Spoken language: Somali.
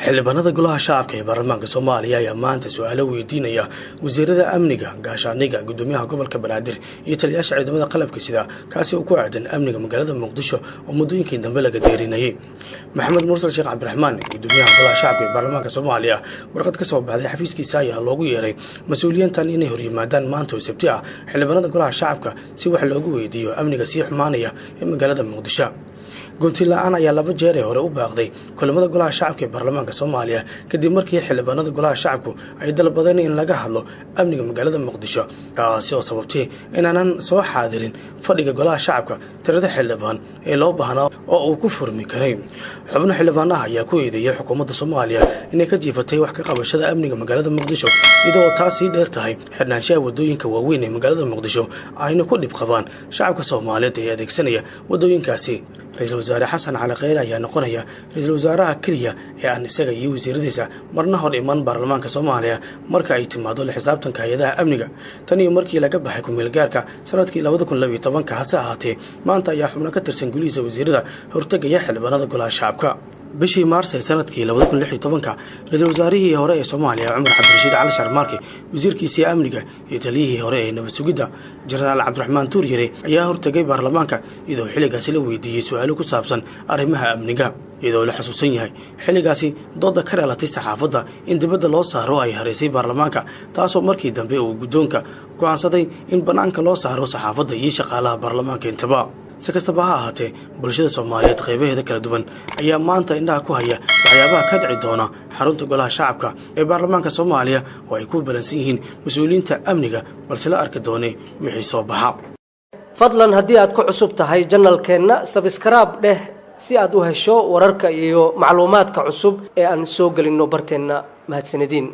xildhibaanada golaha shacabka ee baarlamaanka Soomaaliya ayaa maanta su'aalo weydiinaya wasiirada amniga, gaashaaniga, gudoomiyaha gobolka Banaadir iyo taliyayaasha ciidamada qalabka sida kaasi oo ku aadan amniga magaalada Muqdisho oo muddooyinkii dambe laga deerinayay. Maxamed Mursal Sheekh Cabdiraxmaan, gudoomiyaha golaha shacabka ee baarlamaanka Soomaaliya, warqad ka soo baxday xafiiskiisa ayaa loogu yeeray mas'uuliyiintan inay hor yimaadaan maanta oo Sabti ah xildhibaanada golaha shacabka si wax loogu weydiiyo amniga sii xumaanaya ee magaalada Muqdisho. Gunti la'aan ayaa laba jeer hore u baaqday kulamada golaha shacabka ee baarlamaanka Soomaaliya kadib markii xildhibaanada golaha shacabku ay dalbadeen in laga hadlo amniga magaalada Muqdisho, taasi oo sababtay inaanan soo xaadirin fadhiga golaha shacabka tirada xildhibaan ee loo baahnaa oo uu ku furmi karay. Xubno xildhibaanaha ayaa ku eedeeyay xukuumadda Soomaaliya inay ka jiifatay wax ka qabashada amniga magaalada Muqdisho, iyadoo taasi dheer tahay xidhnaanshaha wadooyinka waaweyn ee magaalada Muqdisho ayna ku dhib qabaan shacabka Soomaaliyeed ee adeegsanaya wadooyinkaasi. Ra'iisul Wasaare Xasan Cali Khayre ayaa noqonaya ra'iisul wasaaraha kaliya ee aan isaga iyo wasiiradiisa marna hor iman baarlamaanka Soomaaliya marka ay timaado la xisaabtanka hay'adaha amniga. Tan iyo markii laga baxay ku-meel gaarka sanadkii 2012 hase ahaatee maanta ayaa xubno ka tirsan golihiisa wasiirada hortagaya xildhibaanada golaha shacabka. bishii Maars ee sanadkii 2016 ra'iisul wasaarihii hore ee Soomaaliya Cumar Cabdirashiid Cali Sharmaarke, wasiirkiisa amniga iyo taliyihii hore ee nabad sugidda Jenaraal Cabdiraxmaan Tuuryare ayaa hortagay baarlamaanka iyadoo xilligaasi la weydiiyay su'aalo ku saabsan arrimaha amniga, iyadoo la xasuusan yahay xilligaasi dooda ka dhalatay saxaafadda in dibadda loo saaro ay hareysay baarlamaanka, taasoo markii dambe uu guddoonka go'aansaday in banaanka loo saaro saxaafadda iyo shaqaalaha baarlamaanka intaba. Si kastaba ha ahaatee, bulshada Soomaaliyeed qaybaheeda kala duwan ayaa maanta indhaha ku haya waxyaabaha ka dhici doona xarunta golaha shacabka ee baarlamaanka Soomaaliya oo ay ku balansan yihiin mas'uuliyiinta amniga, balse la arki doonay wixii soo baxa. fadlan haddii aad ku cusub tahay channelkeena subscribe dheh si aad u hesho wararka iyo macluumaadka cusub ee aan soo gelino barteena. mahadsanidin.